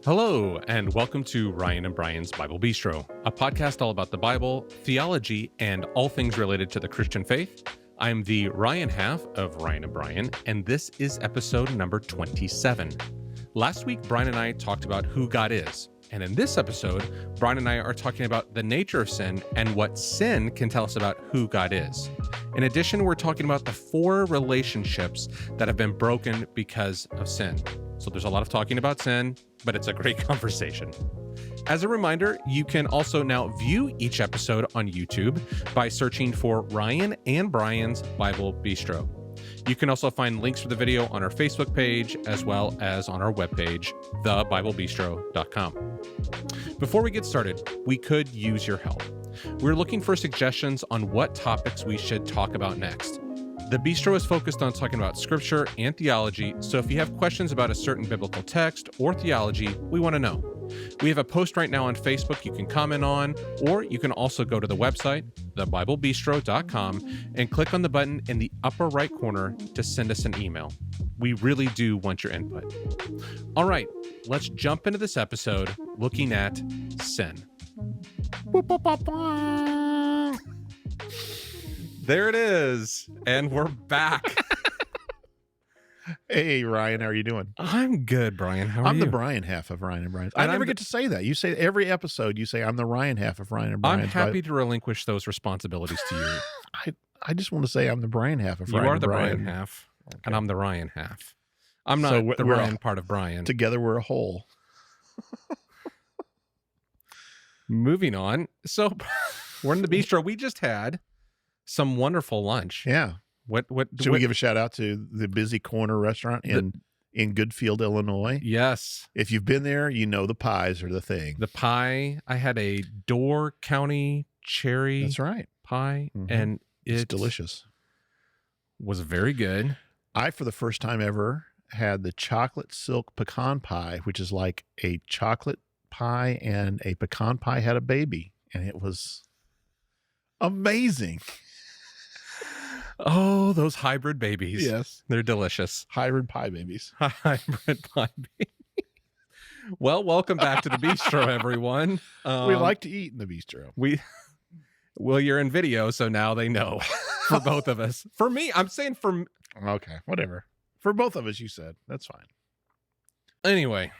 Hello, and welcome to Ryan and Brian's Bible Bistro, a podcast all about the Bible, theology, and all things related to the Christian faith. I'm the Ryan half of Ryan and Brian, and this is episode number 27. Last week, Brian and I talked about who God is, and in this episode, Brian and I are talking about the nature of sin and what sin can tell us about who God is. In addition, we're talking about the 4 relationships that have been broken because of sin. So there's a lot of talking about sin, but it's a great conversation. As a reminder, you can also now view each episode on YouTube by searching for Ryan and Brian's Bible Bistro. You can also find links for the video on our Facebook page, as well as on our webpage, thebiblebistro.com. Before we get started, we could use your help. We're looking for suggestions on what topics we should talk about next. The Bistro is focused on talking about scripture and theology, so if you have questions about a certain biblical text or theology, we want to know. We have a post right now on Facebook you can comment on, or you can also go to the website, thebiblebistro.com, and click on the button in the upper right corner to send us an email. We really do want your input. All right, let's jump into this episode looking at sin. There it is, and we're back. Hey, Ryan, how are you doing? I'm good, Brian. How are you? I'm the Brian half of Ryan and Brian. I never get to say that. You say every episode, you say, I'm the Ryan half of Ryan and Brian. I'm happy to relinquish those responsibilities to you. I just want to say I'm the Brian half of Ryan and Brian. You are the Brian half, okay. And I'm the Ryan half. I'm not the Ryan part of Brian. Together we're a whole. Moving on. So we're in the bistro. We just had some wonderful lunch. Yeah. Should we give a shout out to the Busy Corner restaurant in Goodfield, Illinois? Yes. If you've been there, you know the pies are the thing. The pie, I had a Door County cherry That's right. pie, and it's delicious. Was very good. I, for the first time ever, had the chocolate silk pecan pie, which is like a chocolate pie and a pecan pie had a baby, and it was amazing. Oh, those hybrid babies. Yes. They're delicious. Hybrid pie babies. Hybrid pie babies. Well, welcome back to the bistro, everyone. We like to eat in the bistro. Well, you're in video, so now they know for both of us. For me, I'm saying for... Okay, whatever. For both of us, you said. That's fine. Anyway,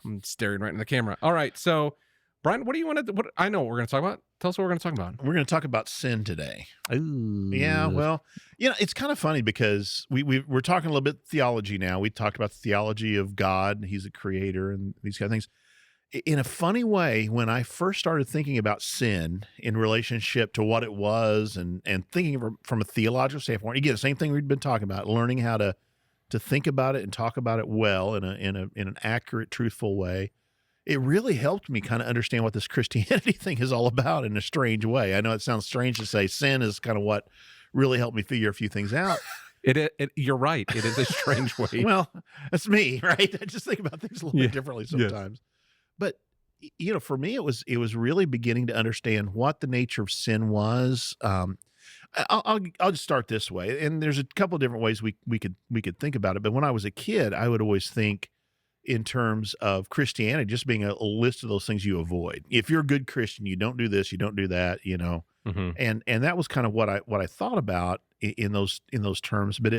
I'm staring right in the camera. All right, so... Brian, what do you want to... I know what we're going to talk about. Tell us what we're going to talk about. We're going to talk about sin today. Ooh. Yeah, well, it's kind of funny because we're talking a little bit theology now. We talked about the theology of God. He's a creator and these kind of things. In a funny way, when I first started thinking about sin in relationship to what it was and thinking from a theological standpoint, again, the same thing we've been talking about, learning how to think about it and talk about it well in an accurate, truthful way. It really helped me kind of understand what this Christianity thing is all about in a strange way. I know it sounds strange to say sin is kind of what really helped me figure a few things out. You're right. It is a strange way. Well, that's me, right? I just think about things a little bit differently sometimes. But, for me, it was really beginning to understand what the nature of sin was. I'll just start this way. And there's a couple of different ways we could think about it. But when I was a kid, I would always think in terms of Christianity, just being a list of those things you avoid. If you're a good Christian, you don't do this, you don't do that, and that was kind of what I thought about in those terms. But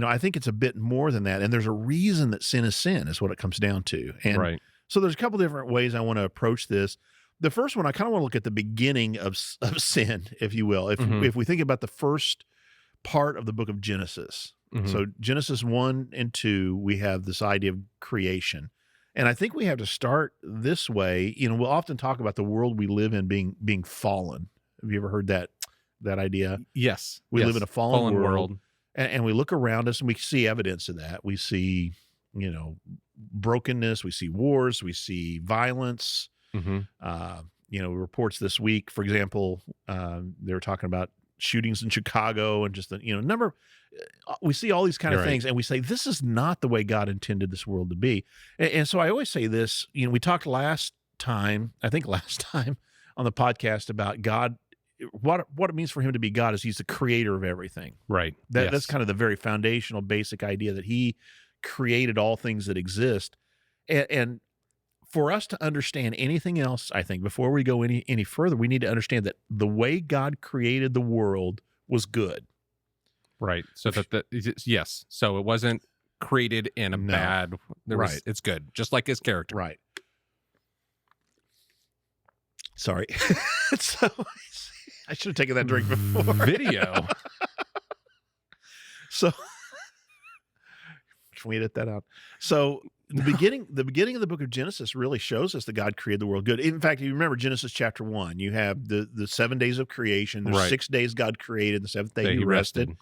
I think it's a bit more than that. And there's a reason that sin is what it comes down to. And right. So there's a couple different ways I want to approach this. The first one, I kind of want to look at the beginning of sin, if you will. If we think about the first part of the book of Genesis. So Genesis 1 and 2, we have this idea of creation. And I think we have to start this way. We'll often talk about the world we live in being fallen. Have you ever heard that idea? Yes. We live in a fallen world. And we look around us and we see evidence of that. We see, brokenness. We see wars. We see violence. Reports this week, for example, they were talking about shootings in Chicago and just the number. We see all these kind of things, and we say this is not the way God intended this world to be. And so I always say this. We talked last time on the podcast about God. What it means for Him to be God is He's the creator of everything. Right. That's kind of the very foundational, basic idea that He created all things that exist. And for us to understand anything else, I think, before we go any further, we need to understand that the way God created the world was good. Right. So yes. So it wasn't created in a bad. Right. It's good, just like his character. Right. Sorry. So I should have taken that drink before. Video. So we edit that out. So the beginning of the book of Genesis really shows us that God created the world good. In fact, you remember Genesis chapter 1, you have the 7 days of creation. There's 6 days God created, the seventh day he rested.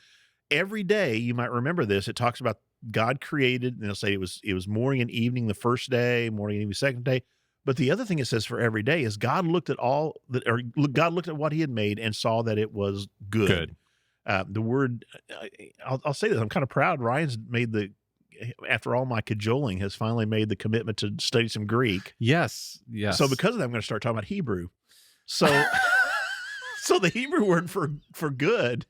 Every day, you might remember this, it talks about God created, and it'll say it was morning and evening the first day, morning and evening the second day. But the other thing it says for every day is God looked at God looked at what he had made and saw that it was good. The word, I'll say this, I'm kind of proud. Ryan's after all my cajoling, has finally made the commitment to study some Greek. Yes. So because of that, I'm going to start talking about Hebrew. So, so the Hebrew word for good,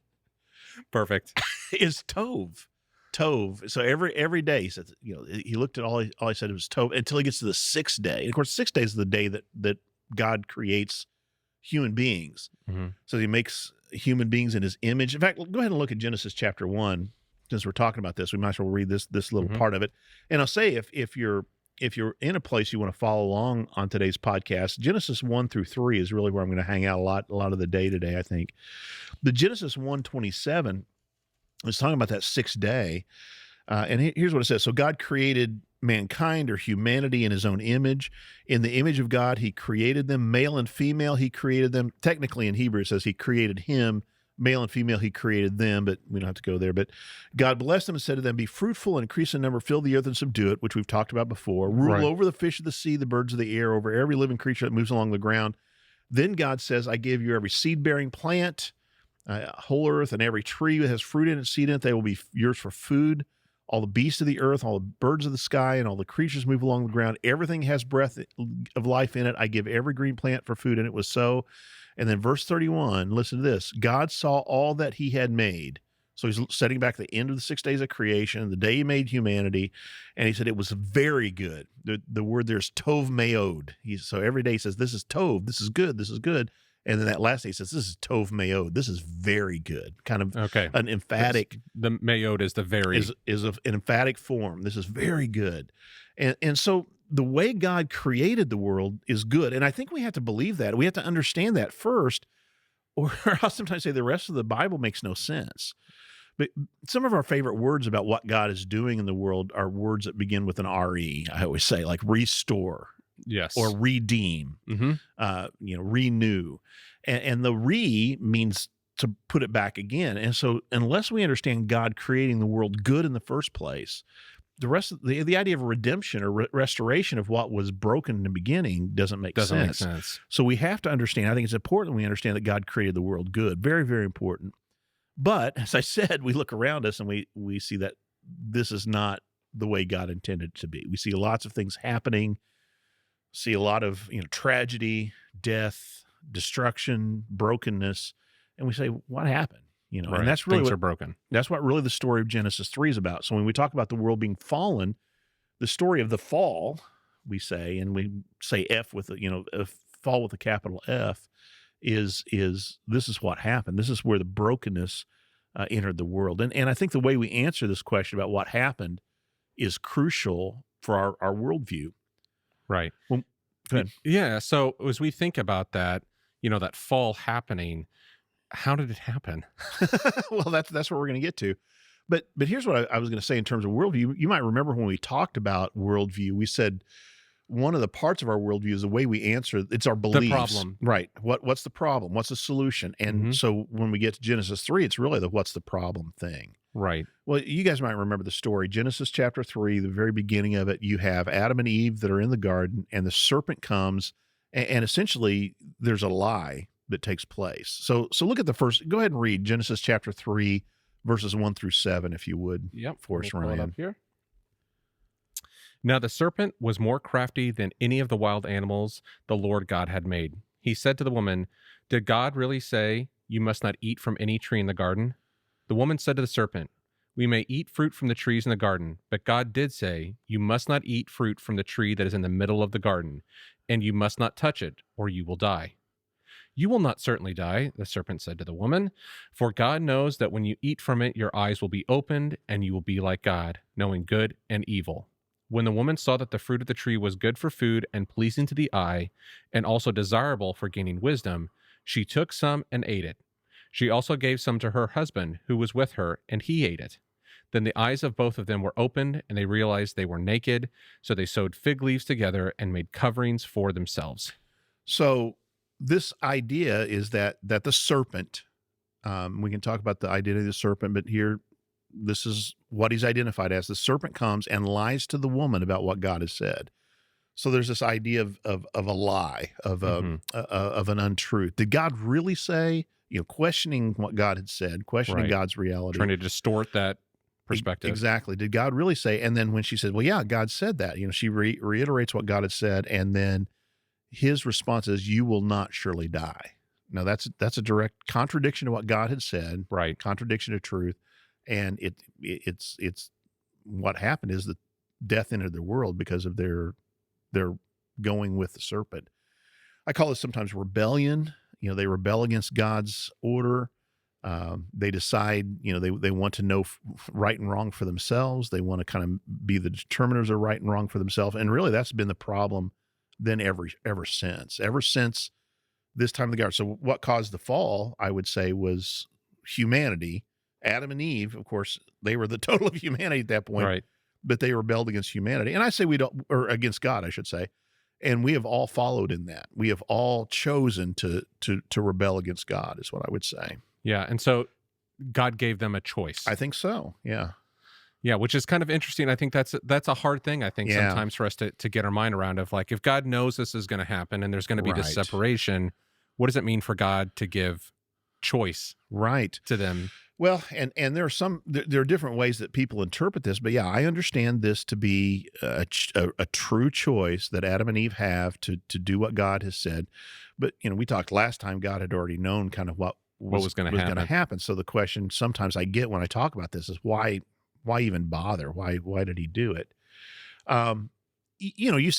perfect, is tov. Tov. So every day he says, he looked at all he said was tov until he gets to the 6th day. And of course, 6 days is the day that God creates human beings. Mm-hmm. So he makes human beings in his image. In fact, go ahead and look at Genesis chapter 1. Since we're talking about this, we might as well read this little part of it. And I'll say if you're in a place you want to follow along on today's podcast, Genesis 1 through 3 is really where I'm going to hang out a lot of the day today, I think. The Genesis 1:27 is talking about that 6th day. And here's what it says. So God created mankind or humanity in his own image. In the image of God, he created them, male and female, he created them. Technically in Hebrew, it says he created him. Male and female, he created them, but we don't have to go there. But God blessed them and said to them, be fruitful and increase in number, fill the earth and subdue it, which we've talked about before. Rule over the fish of the sea, the birds of the air, over every living creature that moves along the ground. Then God says, I give you every seed-bearing plant, whole earth, and every tree that has fruit in it, seed in it, they will be yours for food. All the beasts of the earth, all the birds of the sky, and all the creatures move along the ground. Everything has breath of life in it. I give every green plant for food, and it was so. And then verse 31, listen to this. God saw all that he had made. So he's setting back the end of the 6 days of creation, the day he made humanity, and he said it was very good. The word there's tov meod. So every day he says, this is tov, this is good, this is good. And then that last day he says, this is tov meod, this is very good. Kind of an emphatic. The meod is the very. Is an emphatic form. This is very good. And so the way God created the world is good. And I think we have to believe that. We have to understand that first, or I'll sometimes say the rest of the Bible makes no sense. But some of our favorite words about what God is doing in the world are words that begin with an R-E, I always say, like restore. Yes. Or redeem, renew. And the means to put it back again. And so unless we understand God creating the world good in the first place, the rest of the idea of redemption or restoration of what was broken in the beginning doesn't make sense. So we have to understand, I think it's important we understand that God created the world good. Very, very important. But as I said, we look around us and we see that this is not the way God intended it to be. We see lots of things happening, see a lot of tragedy, death, destruction, brokenness, and we say, what happened? And that's really things are broken. That's what really the story of Genesis 3 is about. So when we talk about the world being fallen, the story of the fall, we say, and we say F with a fall with a capital F, is this is what happened. This is where the brokenness entered the world. And I think the way we answer this question about what happened is crucial for our worldview. Right. Well, go ahead. Yeah. So as we think about that, that fall happening, how did it happen? Well, that's what we're going to get to. But here's what I was going to say in terms of worldview. You might remember when we talked about worldview, we said one of the parts of our worldview is the way we answer. It's our beliefs. The problem. Right. What's the problem? What's the solution? And so when we get to Genesis 3, it's really the what's the problem thing. Right. Well, you guys might remember the story. Genesis chapter 3, the very beginning of it, you have Adam and Eve that are in the garden, and the serpent comes, and essentially there's a lie that takes place. So look at the first, go ahead and read Genesis chapter 3, verses 1 through 7, if you would. Yep. For us, Ryan. Up here. Now the serpent was more crafty than any of the wild animals the Lord God had made. He said to the woman, did God really say, you must not eat from any tree in the garden? The woman said to the serpent, We may eat fruit from the trees in the garden, but God did say, you must not eat fruit from the tree that is in the middle of the garden, and you must not touch it, or you will die. You will not certainly die, the serpent said to the woman, for God knows that when you eat from it, your eyes will be opened, and you will be like God, knowing good and evil. When the woman saw that the fruit of the tree was good for food and pleasing to the eye, and also desirable for gaining wisdom, she took some and ate it. She also gave some to her husband, who was with her, and he ate it. Then the eyes of both of them were opened, and they realized they were naked, so they sewed fig leaves together and made coverings for themselves. So this idea is that the serpent, we can talk about the identity of the serpent, but here, this is what he's identified as. The serpent comes and lies to the woman about what God has said. So there's this idea of a lie, of an untruth. Did God really say? Questioning what God had said, questioning God's reality, trying to distort that perspective. Exactly. Did God really say? And then when she said, "Well, yeah, God said that," she reiterates what God had said, and then his response is, "You will not surely die." Now that's a direct contradiction to what God had said, right? Contradiction to truth, and it's what happened is that death entered their world because of their going with the serpent. I call it sometimes rebellion. They rebel against God's order. They decide, they want to know right and wrong for themselves. They want to kind of be the determiners of right and wrong for themselves. And really, that's been the problem then ever since this time of the garden. So what caused the fall, I would say, was humanity. Adam and Eve, of course, they were the total of humanity at that point, right? But they rebelled against humanity. And I say or against God, I should say. And we have all followed in that. We have all chosen to rebel against God, is what I would say. Yeah, and so God gave them a choice. I think so. Yeah. Yeah, which is kind of interesting. I think that's a hard thing, I think, sometimes for us to get our mind around of, like, if God knows this is going to happen and there's going to be this separation, what does it mean for God to give choice to them? Well, and there are different ways that people interpret this, but yeah, I understand this to be a true choice that Adam and Eve have to do what God has said. But we talked last time, God had already known kind of what was going to happen. So the question sometimes I get when I talk about this is why even bother? Why did he do it? You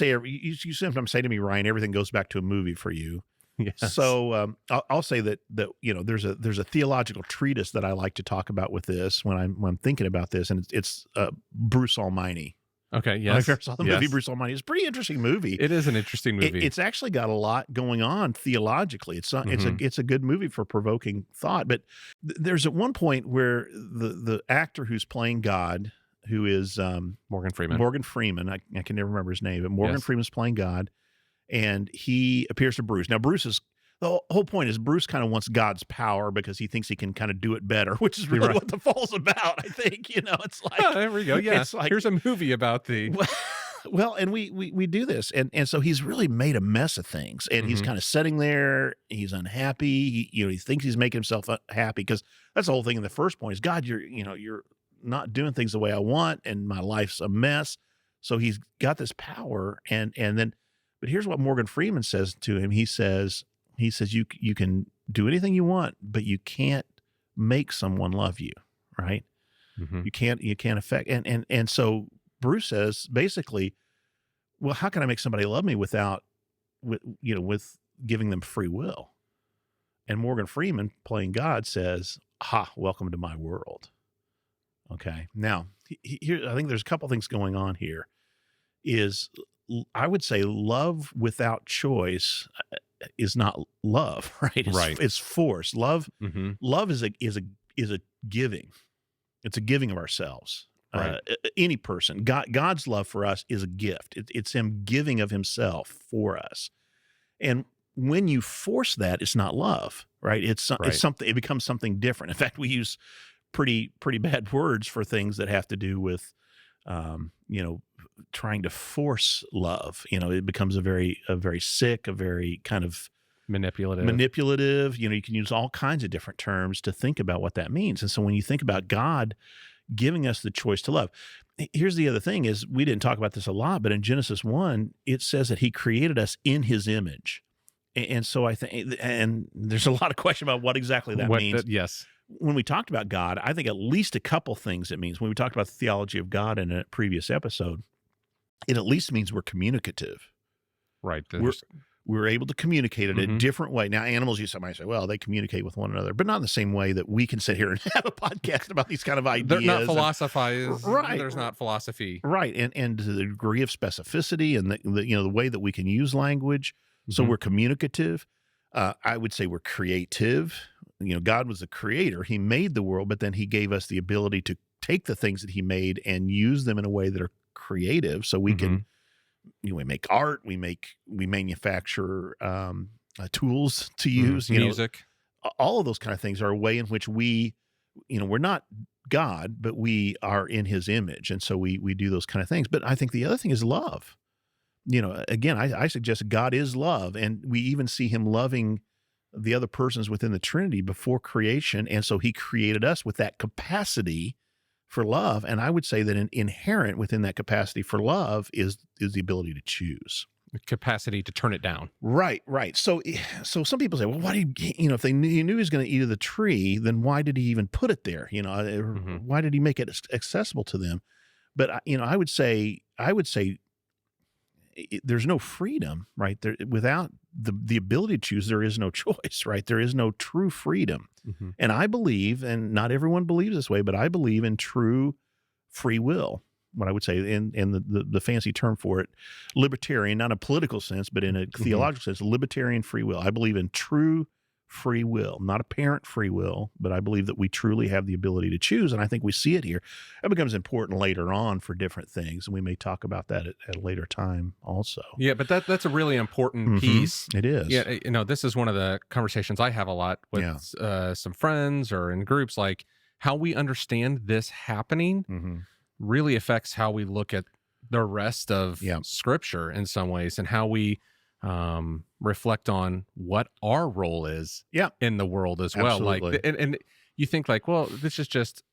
sometimes say to me, Ryan, everything goes back to a movie for you. Yes. So I'll say that there's a theological treatise that I like to talk about with this when I'm thinking about this, and it's Bruce Almighty. Okay. Yes. I saw the movie Bruce Almighty. It's a pretty interesting movie. It is an interesting movie. It's actually got a lot going on theologically. It's a good movie for provoking thought. But there's at one point where the actor who's playing God, who is Morgan Freeman. I can never remember his name, but Morgan Freeman's playing God. And he appears to Bruce. Now, the whole point is Bruce kind of wants God's power because he thinks he can kind of do it better, which is really what the fall's about, I think. It's like... Oh, there we go, yeah. It's like, here's a movie about the... Well, and we do this. And so he's really made a mess of things. And he's kind of sitting there. He's unhappy. He thinks he's making himself happy because that's the whole thing in the first point is, God, you're not doing things the way I want, and my life's a mess. So he's got this power. And then... But here's what Morgan Freeman says to him. He says you can do anything you want, but you can't make someone love you, right? Mm-hmm. You can't affect. And so Bruce says basically, well, how can I make somebody love me with giving them free will? And Morgan Freeman, playing God, says, welcome to my world. Okay. Now, here, I think there's a couple things going on here. I would say love without choice is not love, right? It's force. Love is a giving. It's a giving of ourselves. Right. Any person, God's love for us is a gift. It's him giving of himself for us. And when you force that, it's not love, right? It's something. It becomes something different. In fact, we use pretty bad words for things that have to do with, trying to force love. It becomes a very sick, a very kind of manipulative. You can use all kinds of different terms to think about what that means. And so when you think about God giving us the choice to love, here's the other thing is, we didn't talk about this a lot, but in Genesis 1, it says that he created us in his image. And so I think, and there's a lot of question about what exactly that means. Yes. when we talked about God, I think at least a couple things it means. When we talked about the theology of God in a previous episode, it at least means we're communicative. Right. We're able to communicate in a different way. Now, animals, somebody say, well, they communicate with one another, but not in the same way that we can sit here and have a podcast about these kind of ideas. They're not philosophized. Right. There's not philosophy. Right. And to the degree of specificity and the way that we can use language. So we're communicative. I would say we're creative. God was the creator. He made the world, but then he gave us the ability to take the things that he made and use them in a way that are creative. So we can, we make art, we manufacture tools to use, music. All of those kind of things are a way in which we're not God, but we are in his image. And so we do those kind of things. But I think the other thing is love. Again, I suggest God is love, and we even see him loving the other persons within the Trinity before creation. And so he created us with that capacity for love. And I would say that inherent within that capacity for love is the ability to choose. The capacity to turn it down. Right. So some people say, well, why do if he knew he was going to eat of the tree, then why did he even put it there? Why did he make it accessible to them? But, I would say there's no freedom, right? There, without the ability to choose, there is no choice, right? There is no true freedom. And I believe, and not everyone believes this way, but I believe in true free will. What I would say, in the fancy term for it, libertarian, not in a political sense, but in a theological sense, libertarian free will. I believe in true free will, not apparent free will, but I believe that we truly have the ability to choose. And I think we see it here. It becomes important later on for different things. And we may talk about that at a later time also. Yeah, but that's a really important piece. It is. Yeah, this is one of the conversations I have a lot with some friends or in groups, like how we understand this happening really affects how we look at the rest of Scripture in some ways, and how we reflect on what our role is in the world as well. Absolutely. Like, and you think like, well, this is just,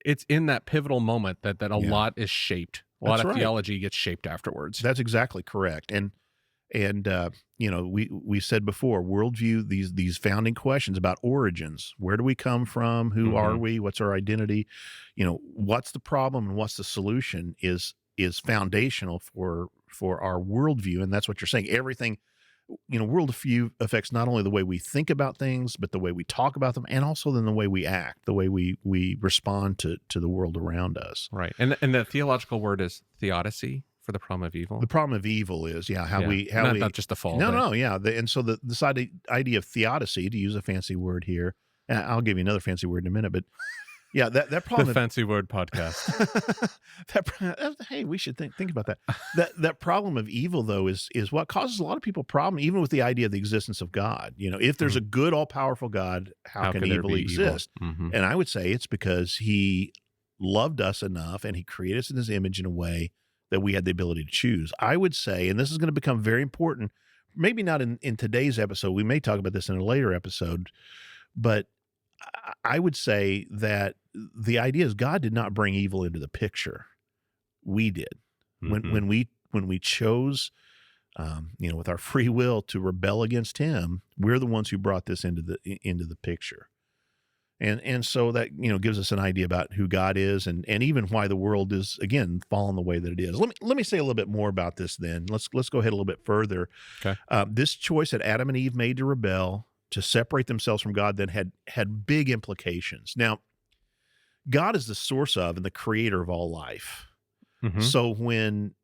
it's in that pivotal moment that a lot is shaped. A lot of theology gets shaped afterwards. That's exactly correct. And we said before, worldview, these founding questions about origins. Where do we come from? Who are we? What's our identity? What's the problem and what's the solution is foundational for our worldview. And that's what you're saying. Everything, worldview affects not only the way we think about things, but the way we talk about them, and also then the way we act, the way we respond to the world around us. Right. And the theological word is theodicy for the problem of evil. The problem of evil is, not just the fall. And so this idea of theodicy, to use a fancy word here, and I'll give you another fancy word in a minute, but yeah, that problem. The fancy word podcast. Hey, we should think about that. That problem of evil, though, is what causes a lot of people problem, even with the idea of the existence of God. If there's a good, all-powerful God, how can evil exist? And I would say it's because he loved us enough, and he created us in his image in a way that we had the ability to choose. I would say, and this is going to become very important, maybe not in today's episode, we may talk about this in a later episode, but I would say that the idea is God did not bring evil into the picture. We did. When we chose, with our free will to rebel against him, we're the ones who brought this into the picture. And so that, gives us an idea about who God is and even why the world is, again, fallen the way that it is. Let me say a little bit more about this then. Let's go ahead a little bit further. Okay. This choice that Adam and Eve made to rebel, to separate themselves from God, then had big implications. Now, God is the source of and the creator of all life. So when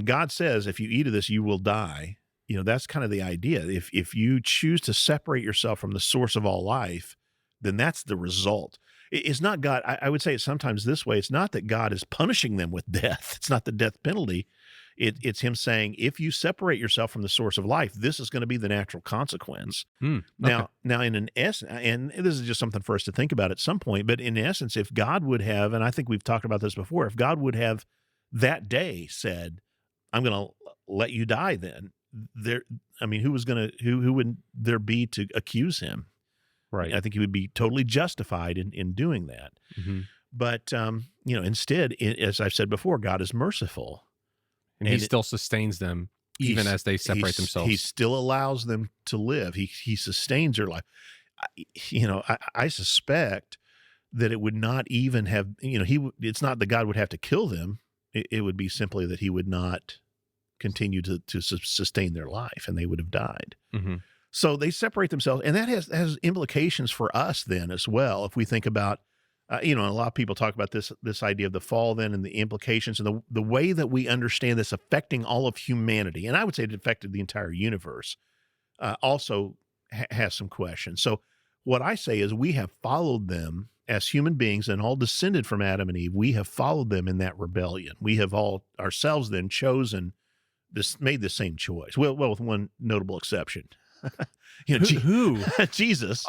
God says, if you eat of this, you will die, that's kind of the idea. If you choose to separate yourself from the source of all life, then that's the result. It's not God. I would say it sometimes this way. It's not that God is punishing them with death. It's not the death penalty. It's him saying, if you separate yourself from the source of life, this is going to be the natural consequence. Now, in an essence, and this is just something for us to think about at some point, but in essence, if God would have, and I think we've talked about this before, if God would have that day said, I'm going to let you die then, who would there be to accuse him? Right. I think he would be totally justified in doing that. But, instead, as I've said before, God is merciful. And he still sustains them even as they separate themselves. He still allows them to live. He sustains their life. I suspect that it would not even have, it's not that God would have to kill them. It would be simply that he would not continue to sustain their life, and they would have died. Mm-hmm. So they separate themselves, and that has implications for us then as well. If we think about, a lot of people talk about this idea of the fall then and the implications and the way that we understand this affecting all of humanity, and I would say it affected the entire universe, also has some questions. So what I say is we have followed them as human beings and all descended from Adam and Eve. We have followed them in that rebellion. We have all ourselves then made the same choice. Well, with one notable exception. Who? Jesus.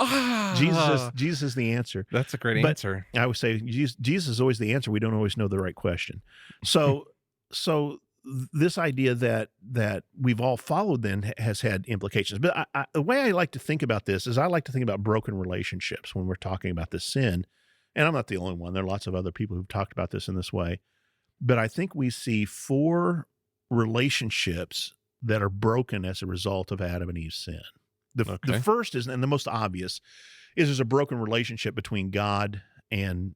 Jesus is the answer. That's a great answer. I would say Jesus is always the answer. We don't always know the right question. So this idea that we've all followed then has had implications. But the way I like to think about this is I like to think about broken relationships when we're talking about this sin. And I'm not the only one. There are lots of other people who've talked about this in this way. But I think we see 4 relationships that are broken as a result of Adam and Eve's sin. The first is, and the most obvious, is there's a broken relationship between God and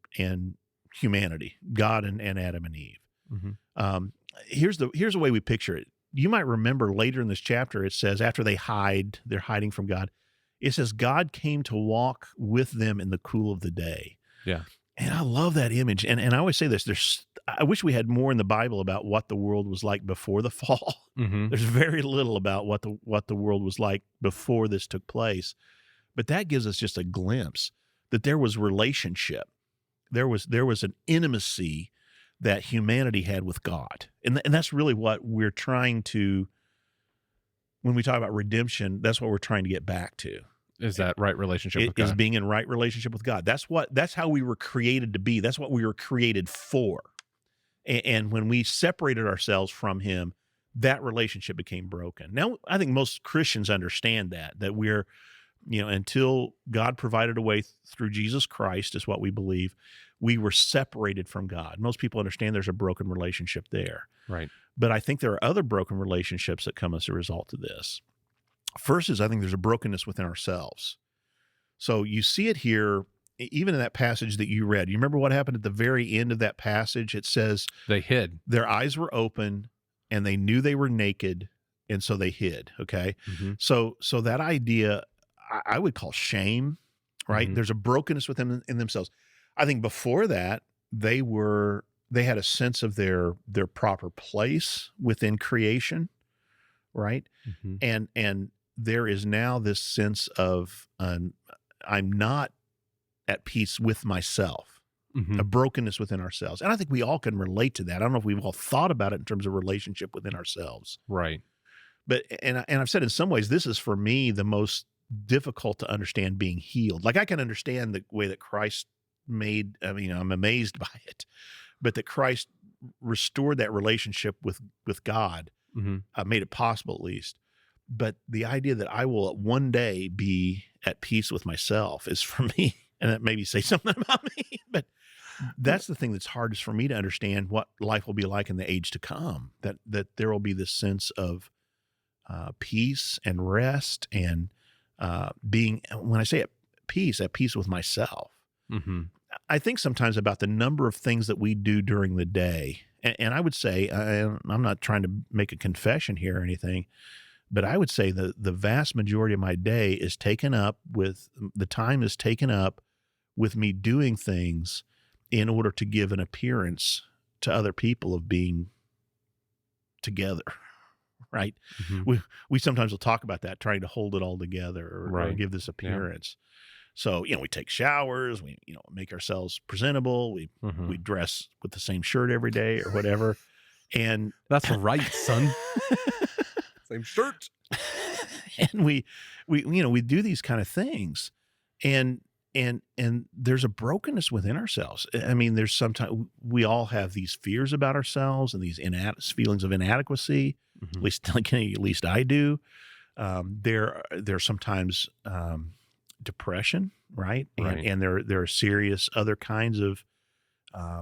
humanity, God and Adam and Eve. Mm-hmm. Here's the way we picture it. You might remember later in this chapter, it says after they're hiding from God, it says God came to walk with them in the cool of the day. Yeah. And I love that image. And I always say this, I wish we had more in the Bible about what the world was like before the fall. Mm-hmm. There's very little about what the world was like before this took place. But that gives us just a glimpse that there was relationship. There was an intimacy that humanity had with God. And that's really what we're trying to, when we talk about redemption, that's what we're trying to get back to. Is that right relationship with God? Is being in right relationship with God. That's how we were created to be. That's what we were created for. And when we separated ourselves from him, that relationship became broken. Now, I think most Christians understand that we're, until God provided a way through Jesus Christ, is what we believe, we were separated from God. Most people understand there's a broken relationship there. Right. But I think there are other broken relationships that come as a result of this. First is I think there's a brokenness within ourselves. So you see it here, even in that passage that you read. You remember what happened at the very end of that passage? It says they hid. Their eyes were open and they knew they were naked, and so they hid. Okay. Mm-hmm. So that idea I would call shame, right? Mm-hmm. There's a brokenness within in themselves. I think before that, they had a sense of their proper place within creation, right? Mm-hmm. And there is now this sense of I'm not at peace with myself, mm-hmm. a brokenness within ourselves. And I think we all can relate to that. I don't know if we've all thought about it in terms of relationship within ourselves. Right. But, and I've said in some ways, this is for me the most difficult to understand being healed. Like I can understand the way that Christ made, I'm amazed by it, but that Christ restored that relationship with God, mm-hmm. Mm-hmm. Made it possible at least. But the idea that I will one day be at peace with myself is for me, and that maybe say something about me, but that's the thing that's hardest for me to understand what life will be like in the age to come, that there will be this sense of peace and rest and being, when I say at peace with myself. Mm-hmm. I think sometimes about the number of things that we do during the day. And I would say, I'm not trying to make a confession here or anything, but I would say the vast majority of my day is taken up with me doing things in order to give an appearance to other people of being together, right? Mm-hmm. We sometimes will talk about that, trying to hold it all together or give this appearance. Yeah. So, we take showers, we, make ourselves presentable, we dress with the same shirt every day or whatever. And that's right, son. Same shirt. And we do these kind of things. And there's a brokenness within ourselves. I mean, there's sometimes we all have these fears about ourselves and these feelings of inadequacy. Mm-hmm. At least I do. There's sometimes depression, right? And there are serious other kinds of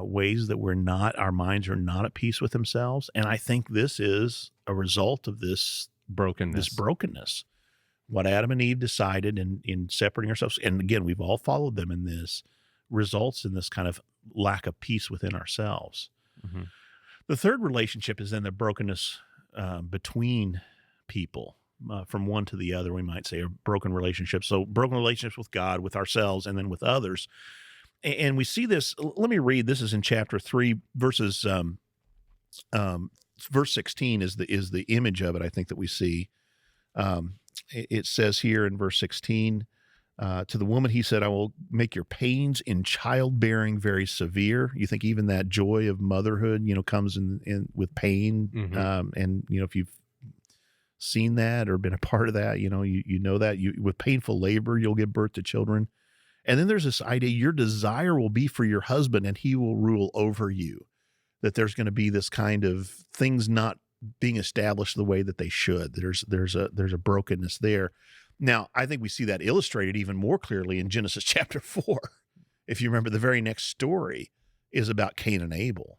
ways that our minds are not at peace with themselves. And I think this is a result of this brokenness what Adam and Eve decided in separating ourselves, and again, we've all followed them in this, results in this kind of lack of peace within ourselves. Mm-hmm. The third relationship is then the brokenness between people, from one to the other, we might say, or broken relationships. So broken relationships with God, with ourselves, and then with others. And we see this. Let me read. This is in chapter 3, verse 16 is the image of it, I think, that we see. It says here in verse 16, to the woman he said, I will make your pains in childbearing very severe. You think even that joy of motherhood, comes in with pain. Mm-hmm. And, if you've seen that or been a part of that, you know that with painful labor, you'll give birth to children. And then there's this idea, your desire will be for your husband and he will rule over you, that there's going to be this kind of things not being established the way that they should. There's a brokenness there. Now, I think we see that illustrated even more clearly in Genesis chapter 4. If you remember, the very next story is about Cain and Abel.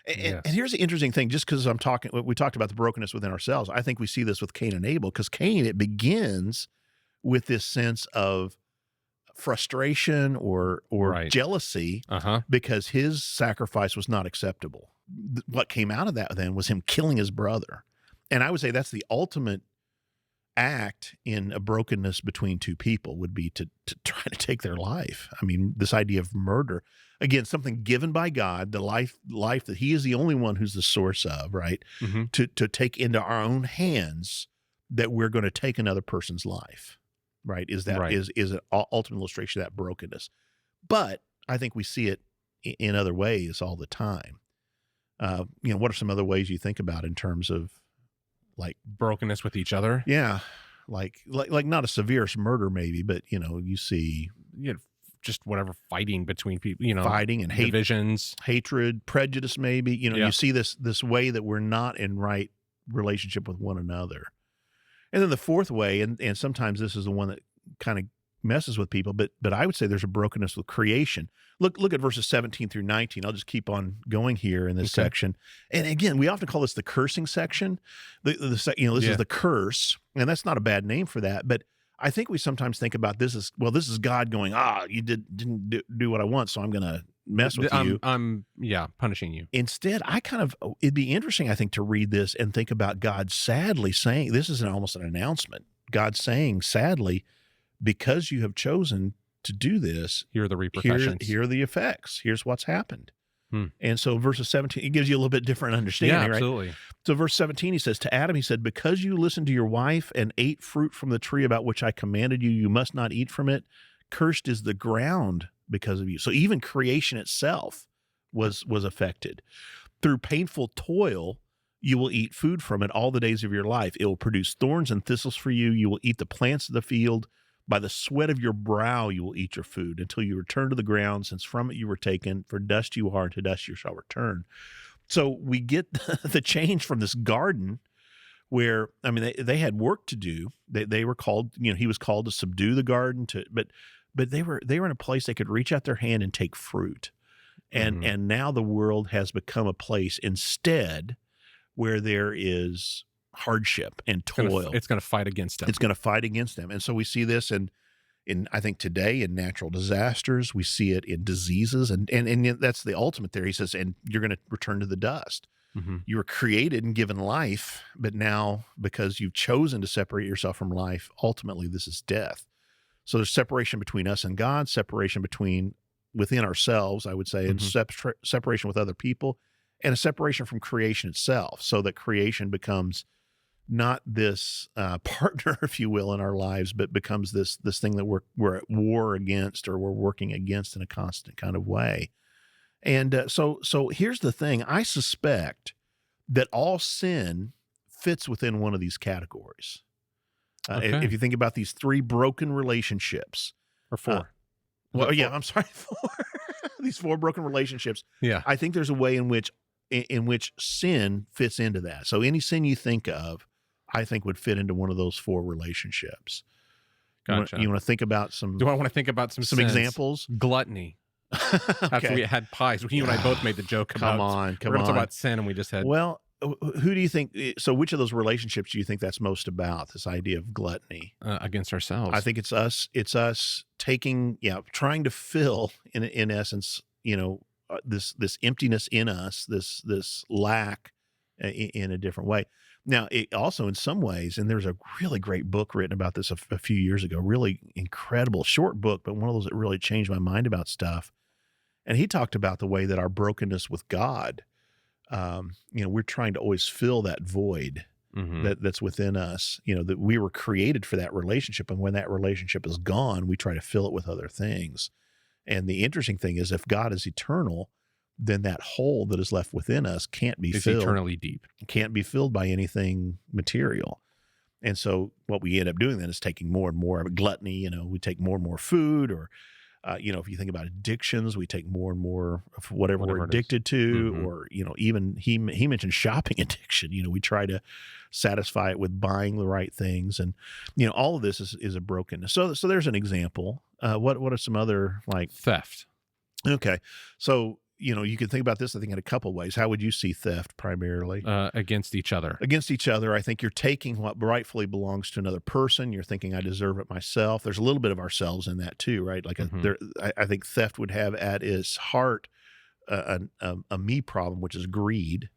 And here's the interesting thing, just because we talked about the brokenness within ourselves, I think we see this with Cain and Abel, because Cain, it begins with this sense of frustration or right. jealousy because his sacrifice was not acceptable. What came out of that then was him killing his brother. And I would say that's the ultimate act in a brokenness between two people, would be to try to take their life. I mean, this idea of murder, again, something given by God, the life that he is the only one who's the source of, right? Mm-hmm. To take into our own hands that we're going to take another person's life, right? Is an ultimate illustration of that brokenness. But I think we see it in other ways all the time. What are some other ways you think about in terms of, like, brokenness with each other? Yeah. Like not a severe murder maybe, but you see just whatever, fighting between people, fighting and divisions, hatred, prejudice maybe, you see this way that we're not in right relationship with one another. And then the fourth way, and sometimes this is the one that kind of messes with people, but I would say there's a brokenness with creation. Look at verses 17 through 19. I'll just keep on going here in this section. And again, we often call this the cursing section. This is the curse, and that's not a bad name for that. But I think we sometimes think about this as, well, this is God going, you didn't do what I want, so I'm going to mess with you. I'm punishing you. Instead, it'd be interesting, I think, to read this and think about God sadly saying, this is almost an announcement. God saying, sadly, because you have chosen to do this, here are the repercussions. Here are the effects. Here's what's happened. And so verses 17, it gives you a little bit different understanding, right? Absolutely. So verse 17, he says, to Adam, he said, because you listened to your wife and ate fruit from the tree about which I commanded you, you must not eat from it. Cursed is the ground because of you. So even creation itself was affected. Through painful toil, you will eat food from it all the days of your life. It will produce thorns and thistles for you. You will eat the plants of the field. By the sweat of your brow you will eat your food until you return to the ground, since from it you were taken. For dust you are, and to dust you shall return. So we get the change from this garden where, I mean, they had work to do. They were called, he was called to subdue the garden, but they were in a place they could reach out their hand and take fruit. And now the world has become a place instead where there is hardship and toil. It's going to fight against them. It's going to fight against them. And so we see this in I think today in natural disasters. We see it in diseases, and that's the ultimate there. He says, and you're going to return to the dust. Mm-hmm. You were created and given life, but now because you've chosen to separate yourself from life, ultimately this is death. So there's separation between us and God, separation within ourselves, I would say, and separation with other people, and a separation from creation itself, so that creation becomes not this partner, if you will, in our lives, but becomes this thing that we're at war against, or we're working against in a constant kind of way. And so here's the thing. I suspect that all sin fits within one of these categories. Okay. If you think about these three broken relationships. Or four. I'm sorry, four. These four broken relationships. Yeah. I think there's a way in which sin fits into that. So any sin you think of, I think would fit into one of those four relationships. Gotcha. You want to think about some? Do I want to think about some examples? Gluttony. Okay. After we had pies, you and I both made the joke about. Come on. We're going to talk about sin, and we just had. Well, who do you think? So, which of those relationships do you think that's most about? This idea of gluttony against ourselves. I think it's us. It's us taking, trying to fill, in essence, this emptiness in us, this lack in a different way. Now, it also, in some ways, and there's a really great book written about this a few years ago, really incredible, short book, but one of those that really changed my mind about stuff. And he talked about the way that our brokenness with God, we're trying to always fill that void that's within us, that we were created for that relationship. And when that relationship is gone, we try to fill it with other things. And the interesting thing is, if God is eternal, then that hole that is left within us can't be filled. It's eternally deep. Can't be filled by anything material. And so what we end up doing then is taking more and more of gluttony. We take more and more food, or, if you think about addictions, we take more and more of whatever we're addicted to, or, even he mentioned shopping addiction. We try to satisfy it with buying the right things. And, all of this is a brokenness. So there's an example. What are some other, like theft? Okay. So, you can think about this, I think, in a couple ways. How would you see theft primarily? Against each other. Against each other. I think you're taking what rightfully belongs to another person. You're thinking, I deserve it myself. There's a little bit of ourselves in that too, right? Like I think theft would have at its heart a me problem, which is greed.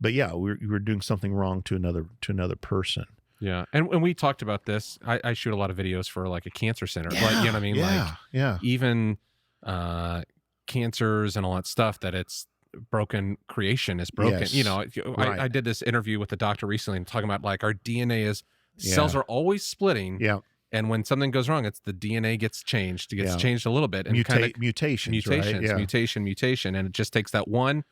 But yeah, we're doing something wrong to another person. Yeah. And we talked about this. I shoot a lot of videos for like a cancer center. Yeah, like, you know what I mean? Yeah. Even cancers and all that stuff, that it's broken creation is broken. Yes. Right. I did this interview with the doctor recently and talking about like our DNA cells are always splitting. Yeah. And when something goes wrong, it's the DNA gets changed. It gets changed a little bit. And Mutations, right? Yeah. Mutation. And it just takes that one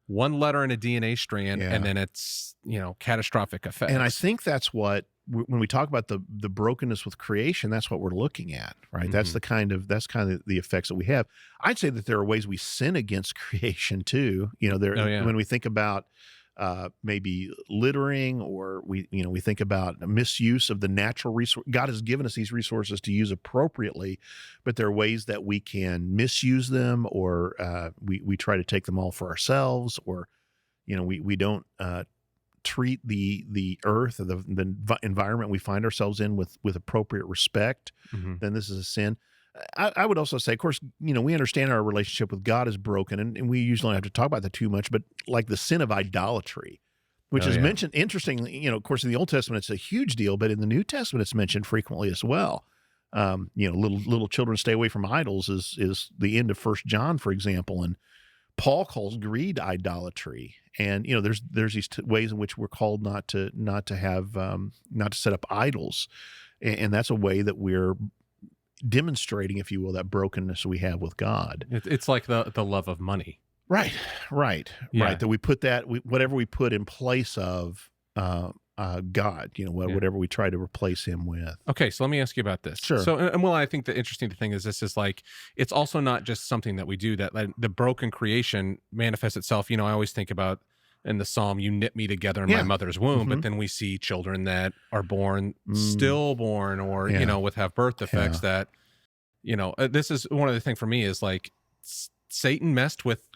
letter in a DNA strand, and then it's, catastrophic effects. And I think that's what, when we talk about the brokenness with creation, that's what we're looking at, right? That's kind of the effects that we have. I'd say that there are ways we sin against creation too. When we think about maybe littering, or we think about misuse of the natural resource. God has given us these resources to use appropriately, but there are ways that we can misuse them, or we try to take them all for ourselves, or we don't treat the earth or the environment we find ourselves in with appropriate respect. Then this is a sin. I would also say, of course, we understand our relationship with God is broken, and we usually don't have to talk about that too much, but like the sin of idolatry, which is mentioned, interestingly, of course, in the Old Testament, it's a huge deal, but in the New Testament, it's mentioned frequently as well. Little children stay away from idols is the end of 1 John, for example, and Paul calls greed idolatry. And, there's these ways in which we're called not to set up idols. And that's a way that we're demonstrating, if you will, that brokenness we have with God. It's like the love of money. Right. That we put whatever we put in place of God, whatever we try to replace him with. Okay, so let me ask you about this. Sure. So, and I think the interesting thing is this is like, it's also not just something that we do, that like, the broken creation manifests itself. I always think about in the Psalm, you knit me together in my mother's womb, but then we see children that are born, stillborn, or, with have birth defects that, this is one of the things for me is like Satan messed with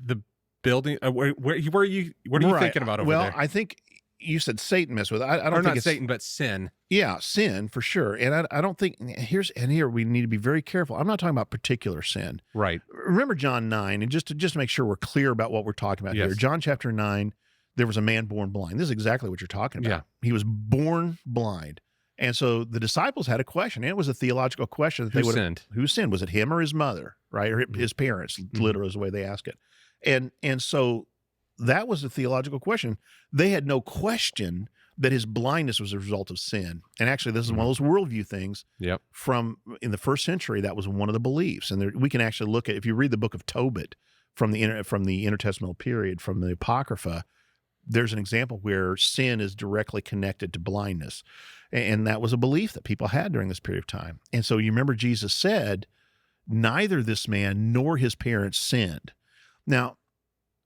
the building. What are you thinking about over there? Well, I think you said Satan messed with it. I don't think not it's Satan, but sin. Yeah, sin for sure. And I don't think here we need to be very careful. I'm not talking about particular sin. Right. Remember John 9, and just to make sure we're clear about what we're talking about here. John chapter 9, there was a man born blind. This is exactly what you're talking about. Yeah. He was born blind. And so the disciples had a question, and it was a theological question that who sinned? Was it him or his mother, right? Or his parents, literally is the way they ask it. And so that was a theological question. They had no question that his blindness was a result of sin. And actually, this is one of those worldview things. Yep. From in the first century, that was one of the beliefs. And we can actually look at, if you read the book of Tobit from the intertestamental period, from the Apocrypha, there's an example where sin is directly connected to blindness. And that was a belief that people had during this period of time. And so you remember Jesus said, neither this man nor his parents sinned. Now,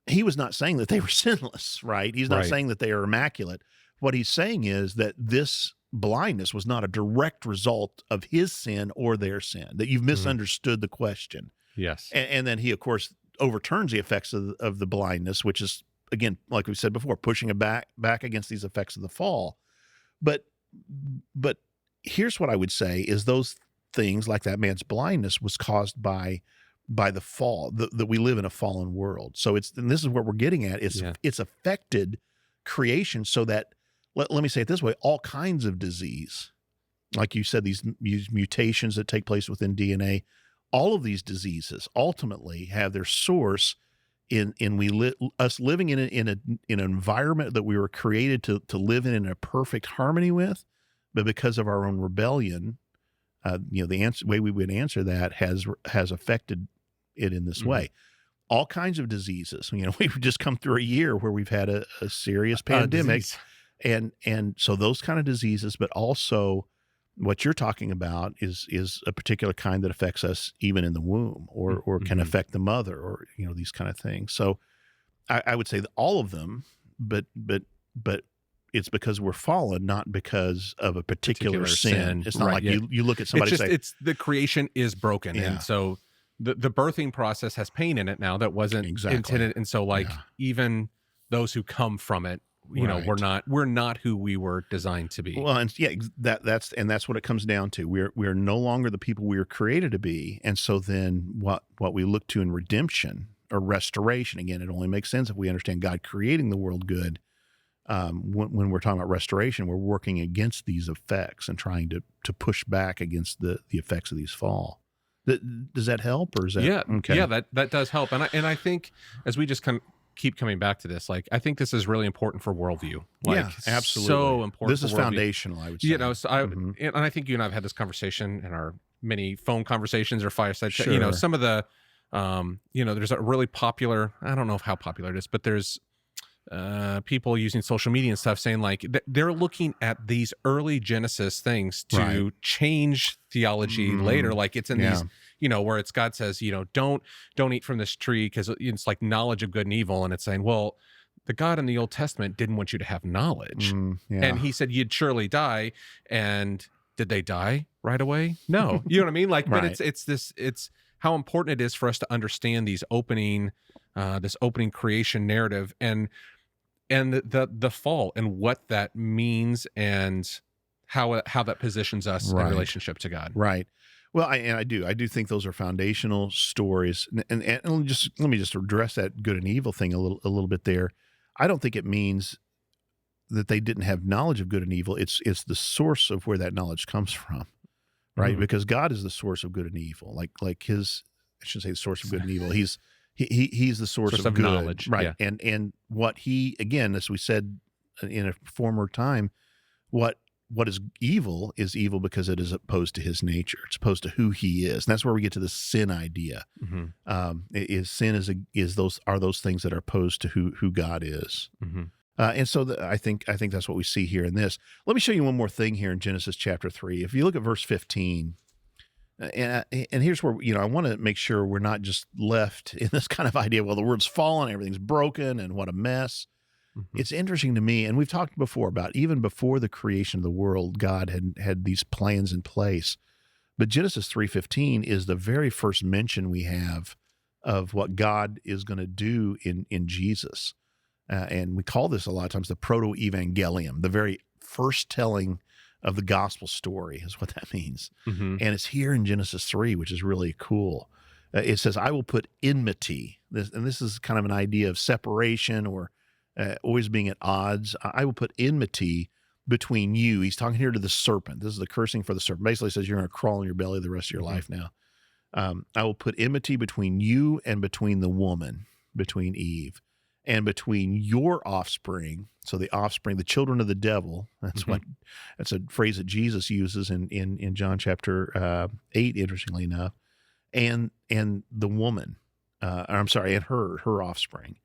he was not saying that they were sinless, right? He's not saying that they are immaculate. What he's saying is that this blindness was not a direct result of his sin or their sin, that you've misunderstood the question. Yes. And then he, of course, overturns the effects of the blindness, which is again, like we said before, pushing it back against these effects of the fall. But here's what I would say is those things, like that man's blindness, was caused by the fall, that we live in a fallen world. So and this is what we're getting at, it's affected creation, so that, let me say it this way, all kinds of disease, like you said, these mutations that take place within DNA, all of these diseases ultimately have their source in us living in an environment that we were created to live in a perfect harmony with, but because of our own rebellion, the way we would answer that has affected it in this way. All kinds of diseases. We've just come through a year where we've had a serious pandemic, and so those kind of diseases, but also what you're talking about is a particular kind that affects us even in the womb, or can affect the mother, or these kind of things. So I would say that all of them, but it's because we're fallen, not because of a particular sin. It's not like you look at somebody and say, it's the creation is broken. And so the birthing process has pain in it now that wasn't intended. And so even those who come from it, we're not who we were designed to be. Well, and that's what it comes down to. We're no longer the people we were created to be. And so then what we look to in redemption or restoration, again, it only makes sense if we understand God creating the world good. When we're talking about restoration, we're working against these effects and trying to push back against the effects of these fall. Does that help, or is that okay? Yeah, that does help. And I think as we just keep coming back to this, I think this is really important for worldview. Absolutely. So important. This is foundational, I would say. So and I think you and I have had this conversation in our many phone conversations or fireside chat. Sure. Some of the, there's a really popular, I don't know how popular it is, but there's people using social media and stuff saying they're looking at these early Genesis things to change theology later. It's in these, where it's God says, don't eat from this tree because it's like knowledge of good and evil. And it's saying, well, the God in the Old Testament didn't want you to have knowledge. And he said you'd surely die. And did they die right away? No. You know what I mean? But it's how important it is for us to understand these this opening creation narrative and the fall and what that means and how that positions us in relationship to God. Right. Well, I do think those are foundational stories. And let me just address that good and evil thing a little bit there. I don't think it means that they didn't have knowledge of good and evil. It's the source of where that knowledge comes from, right? Because God is the source of good and evil. Like his, I shouldn't say the source of good and evil. He's the source of good, knowledge, right? Yeah. And what he, again, as we said in a former time, what is evil because it is opposed to his nature. It's opposed to who he is, and that's where we get to the sin idea. Sin are those things that are opposed to who God is. And so I think that's what we see here in this. Let me show you one more thing here in Genesis chapter 3. If you look at verse 15. And here's where, I want to make sure we're not just left in this kind of idea, well, the world's fallen, everything's broken, and what a mess. It's interesting to me, and we've talked before about even before the creation of the world, God had these plans in place. But Genesis 3:15 is the very first mention we have of what God is going to do in Jesus. And we call this a lot of times the Proto-Evangelium, the very first telling of the gospel story is what that means. And it's here in Genesis 3, which is really cool. It says, I will put enmity. This is kind of an idea of separation or always being at odds. I will put enmity between you. He's talking here to the serpent. This is the cursing for the serpent. Basically says you're going to crawl in your belly the rest of your life now. I will put enmity between you and between the woman, between Eve, and between your offspring. So the offspring, the children of the devil, that's a phrase that Jesus uses in John chapter 8, interestingly enough, and the woman, and her offspring.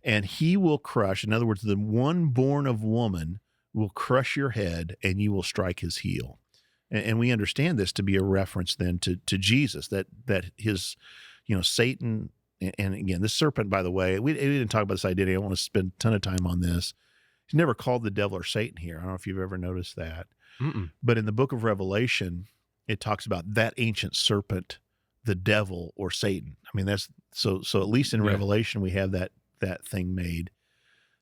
And he will crush, in other words, the one born of woman will crush your head and you will strike his heel. And we understand this to be a reference then to Jesus, that his, Satan. And again, this serpent, by the way, we didn't talk about this identity. I don't want to spend a ton of time on this. He's never called the devil or Satan here. I don't know if you've ever noticed that. But in the book of Revelation, it talks about that ancient serpent, the devil or Satan. I mean, that's so at least in Revelation, we have that thing made.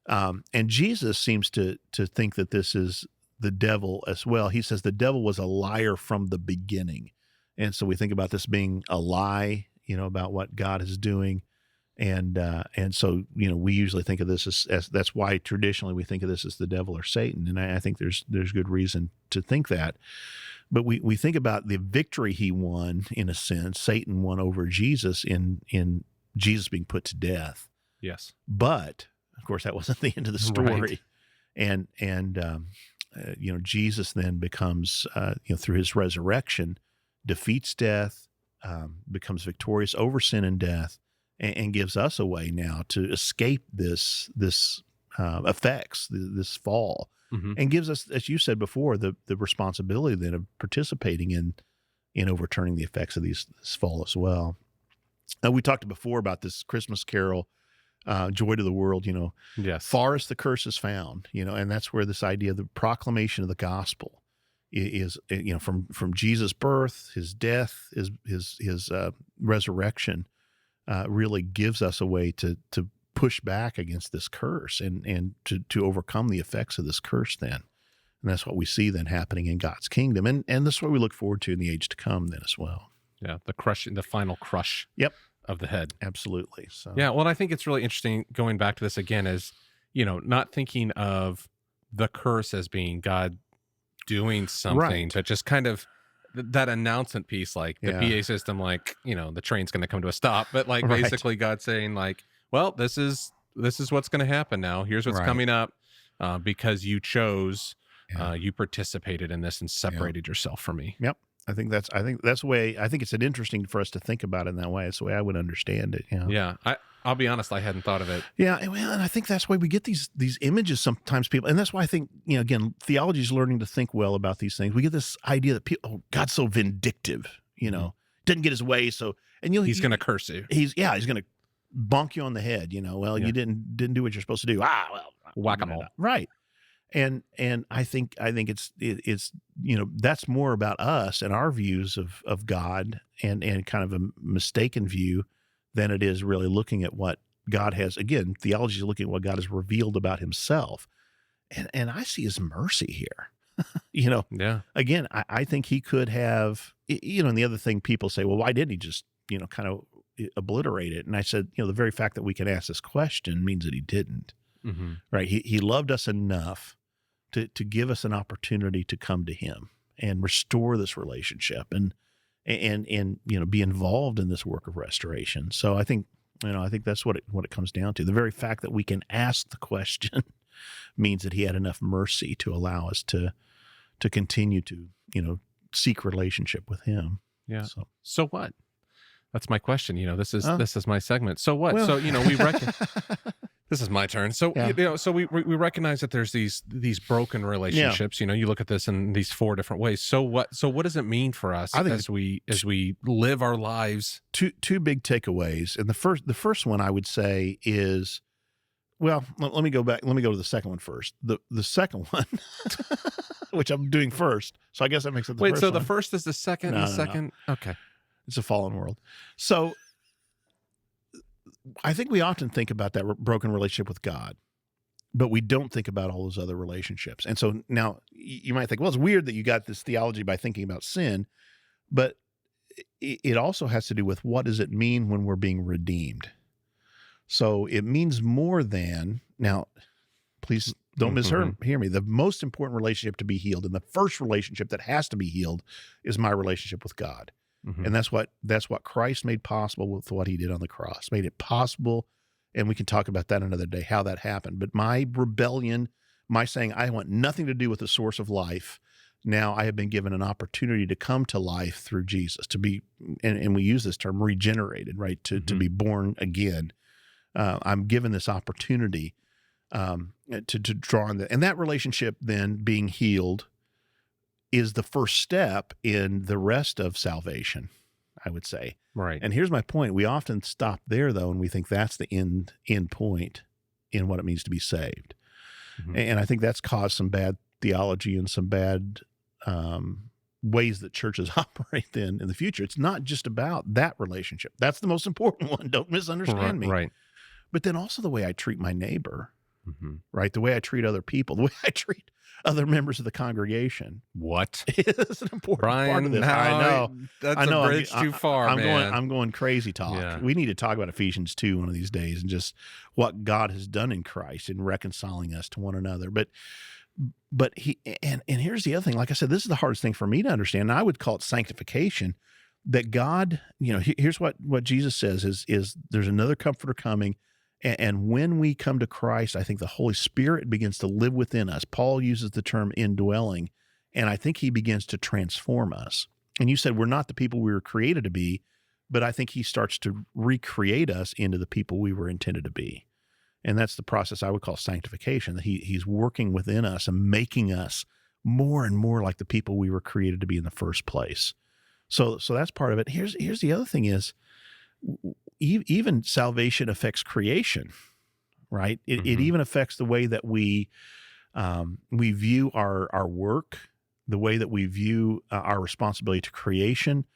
And Jesus seems to think that this is the devil as well. He says the devil was a liar from the beginning. And so we think about this being a lie, about what God is doing. And so, we usually think of this as that's why traditionally we think of this as the devil or Satan. And I think there's good reason to think that. But we think about the victory he won, in a sense. Satan won over Jesus in Jesus being put to death. Yes. But, of course, that wasn't the end of the story. Right. And Jesus then becomes, through his resurrection, defeats death, becomes victorious over sin and death, and gives us a way now to escape this effects, this fall, and gives us, as you said before, the responsibility then of participating in overturning the effects of this fall as well. We talked before about this Christmas carol, Joy to the World, Yes. Farthest the curse is found, and that's where this idea of the proclamation of the gospel is, from Jesus' birth, his death, his resurrection, really gives us a way to push back against this curse and to overcome the effects of this curse then. And that's what we see then happening in God's kingdom. And that's what we look forward to in the age to come then as well. Yeah, the final crush of the head. Absolutely. So yeah, well, I think it's really interesting going back to this again as, not thinking of the curse as being God doing something, Right. but just kind of that announcement piece, like the PA system, like, the train's going to come to a stop, but like Right. basically God saying like, well, this is what's going to happen now. Here's what's Right. coming up because you chose, you participated in this and separated yourself from me. Yep. I think that's the way. I think it's interesting for us to think about it in that way. It's the way I would understand it. Yeah. I'll be honest, I hadn't thought of it. Yeah, well, and I think that's why we get these images sometimes, people, and that's why I think, again, theology is learning to think well about these things. We get this idea that people, God's so vindictive, didn't get his way, so he's going to curse you. He's going to bonk you on the head. Well, you didn't do what you're supposed to do. Whack-a-mole. Right. And I think it's that's more about us and our views of God and kind of a mistaken view than it is really looking at what God has. Again, theology is looking at what God has revealed about himself. And I see his mercy here. Yeah. Again, I think he could have, and the other thing people say, well, why didn't he just, kind of obliterate it? And I said, the very fact that we can ask this question means that he didn't. Mm-hmm. Right. He loved us enough to give us an opportunity to come to him and restore this relationship and be involved in this work of restoration. So I think that's what it comes down to. The very fact that we can ask the question means that he had enough mercy to allow us to continue to, seek relationship with him. Yeah. So what? That's my question. This is my segment. So what? Well, so, we reckon this is my turn. So, so we recognize that there's these broken relationships. You look at this in these four different ways. So what does it mean for us as we live our lives? Two big takeaways. And the first one I would say is, well, let me go back. Let me go to the second one first. The second one, which I'm doing first. So I guess that makes it the first one. The first is the second, and the second. No. Okay. It's a fallen world. So I think we often think about that broken relationship with God, but we don't think about all those other relationships. And so now you might think, well, it's weird that you got this theology by thinking about sin, but it also has to do with what does it mean when we're being redeemed? So it means more than, now, please don't mishear me. The most important relationship to be healed, and the first relationship that has to be healed, is my relationship with God. Mm-hmm. And that's what Christ made possible with what he did on the cross, made it possible. And we can talk about that another day, how that happened. But my rebellion, my saying, I want nothing to do with the source of life. Now I have been given an opportunity to come to life through Jesus, to be, and we use this term, regenerated, right? To be born again. I'm given this opportunity to draw on that. And that relationship then being healed is the first step in the rest of salvation, I would say. Right. And here's my point. We often stop there, though, and we think that's the end point in what it means to be saved. Mm-hmm. And I think that's caused some bad theology and some bad ways that churches operate in the future. It's not just about that relationship. That's the most important one. Don't misunderstand me. Right. But then also the way I treat my neighbor right? The way I treat other people, the way I treat other members of the congregation. What? Is an important Brian, part of this. no, I know. That's a bridge too far, man. I'm going crazy talk. Yeah. We need to talk about Ephesians 2 one of these days and just what God has done in Christ in reconciling us to one another. But he and here's the other thing. Like I said, this is the hardest thing for me to understand. And I would call it sanctification. That God, here's what Jesus says is there's another comforter coming. And when we come to Christ, I think the Holy Spirit begins to live within us. Paul uses the term indwelling, and I think he begins to transform us. And you said we're not the people we were created to be, but I think he starts to recreate us into the people we were intended to be. And that's the process I would call sanctification, that he's working within us and making us more and more like the people we were created to be in the first place. So that's part of it. Here's the other thing is, even salvation affects creation, right? It even affects the way that we view our work, the way that we view our responsibility to creation.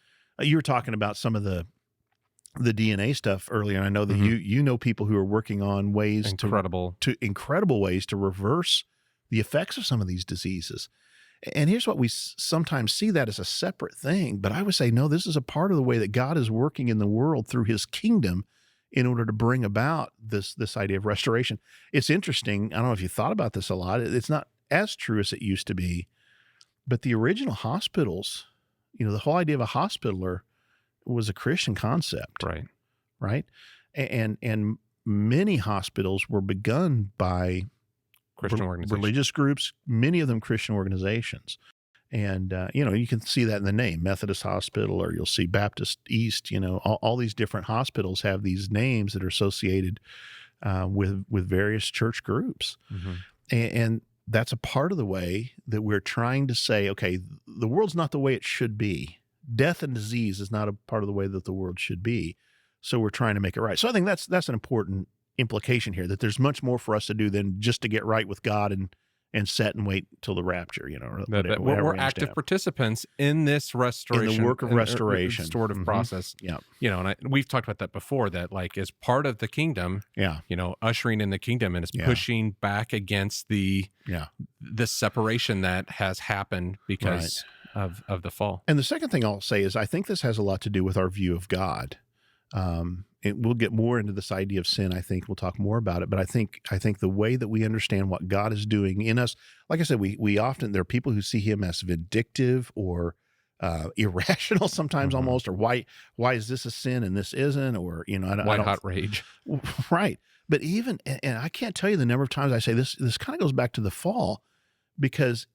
You were talking about some of the DNA stuff earlier, and I know that you know people who are working on ways incredible ways to reverse the effects of some of these diseases. And here's what we sometimes see that as a separate thing, but I would say, no, this is a part of the way that God is working in the world through his kingdom in order to bring about this idea of restoration. It's interesting. I don't know if you thought about this a lot. It's not as true as it used to be, but the original hospitals, the whole idea of a hospitaler was a Christian concept. Right. And many hospitals were begun by Christian organizations, religious groups, many of them Christian organizations. And, you can see that in the name, Methodist Hospital, or you'll see Baptist East, all these different hospitals have these names that are associated with various church groups. And that's a part of the way that we're trying to say, okay, the world's not the way it should be. Death and disease is not a part of the way that the world should be. So we're trying to make it right. So I think that's an important implication here, that there's much more for us to do than just to get right with God and set and wait till the rapture, or whatever, we're active participants in this restoration, in the work of restoration, restorative process. Yeah. And we've talked about that before, that like as part of the kingdom, ushering in the kingdom, and it's pushing back against the separation that has happened because of the fall. And the second thing I'll say is I think this has a lot to do with our view of God. We'll get more into this idea of sin. I think we'll talk more about it, but I think the way that we understand what God is doing in us, like I said, we often, there are people who see him as vindictive or irrational sometimes almost, or why is this a sin and this isn't, or, white hot rage. Right. But even, and I can't tell you the number of times I say this kind of goes back to the fall, because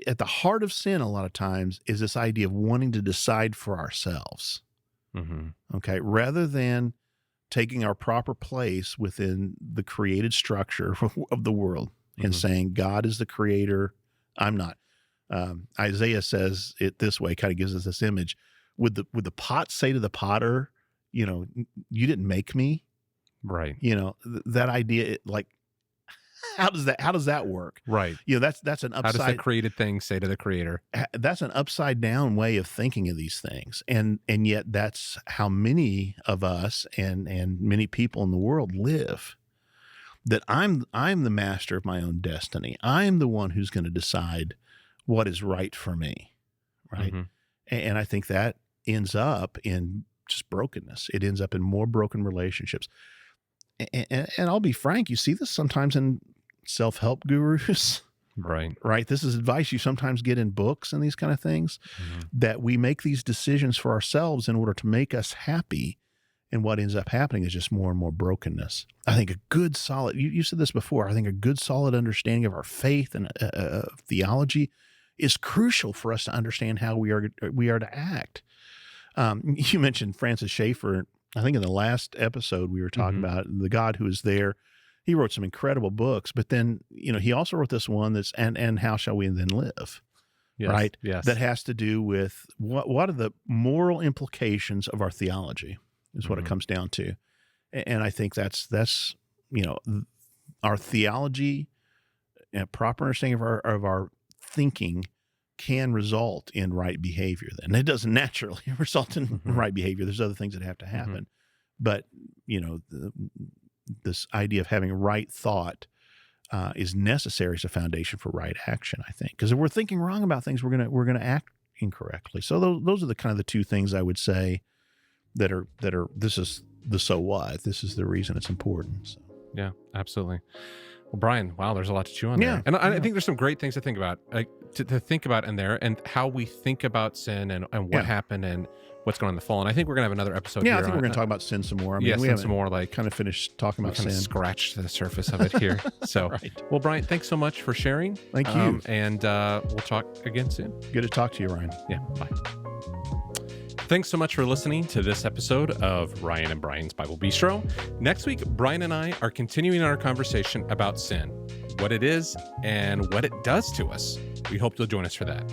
at the heart of sin a lot of times is this idea of wanting to decide for ourselves. Okay. Rather than taking our proper place within the created structure of the world and saying, God is the creator, I'm not. Isaiah says it this way, kind of gives us this image. Would the pot say to the potter, you didn't make me? Right. That idea, how does that work? Right. That's an upside. How does the created thing say to the creator? That's an upside down way of thinking of these things. And yet that's how many of us and many people in the world live. That I'm the master of my own destiny. I'm the one who's going to decide what is right for me. Right. And I think that ends up in just brokenness. It ends up in more broken relationships. And I'll be frank, you see this sometimes in self-help gurus. Right. This is advice you sometimes get in books and these kind of things, that we make these decisions for ourselves in order to make us happy. And what ends up happening is just more and more brokenness. I think a good solid, you said this before, I think a good solid understanding of our faith and theology is crucial for us to understand how we are to act. You mentioned Francis Schaeffer. I think in the last episode we were talking about the God who is there. He wrote some incredible books, but then, he also wrote this one that's, and how shall we then live? Yes, right? Yes. That has to do with what are the moral implications of our theology is what it comes down to. And I think that's, our theology and proper understanding of our thinking can result in right behavior. Then it doesn't naturally result in right behavior. There's other things that have to happen, but this idea of having right thought is necessary as a foundation for right action, I think. Because if we're thinking wrong about things, we're gonna act incorrectly. So those are the kind of the two things I would say that are this is the so what. This is the reason it's important. So. Yeah, absolutely. Well, Brian, wow, there's a lot to chew on there. And I think there's some great things to think about, to think about in there, and how we think about sin and what happened and what's going on in the fall. And I think we're going to have another episode here. I think we're going to talk about sin some more. I mean, we sin some more, like kind of finished talking about sin. Kind of scratched the surface of it here. So, well, Brian, thanks so much for sharing. Thank you. And we'll talk again soon. Good to talk to you, Ryan. Yeah, bye. Thanks so much for listening to this episode of Ryan and Brian's Bible Bistro. Next week, Brian and I are continuing our conversation about sin, what it is, and what it does to us. We hope you'll join us for that.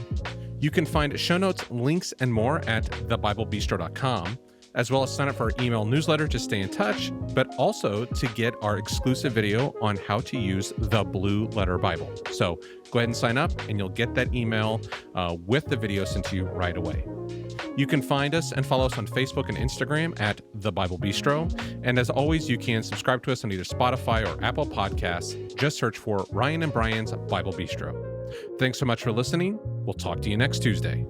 You can find show notes, links, and more at thebiblebistro.com, as well as sign up for our email newsletter to stay in touch, but also to get our exclusive video on how to use the Blue Letter Bible. So go ahead and sign up, and you'll get that email with the video sent to you right away. You can find us and follow us on Facebook and Instagram at The Bible Bistro. And as always, you can subscribe to us on either Spotify or Apple Podcasts. Just search for Ryan and Brian's Bible Bistro. Thanks so much for listening. We'll talk to you next Tuesday.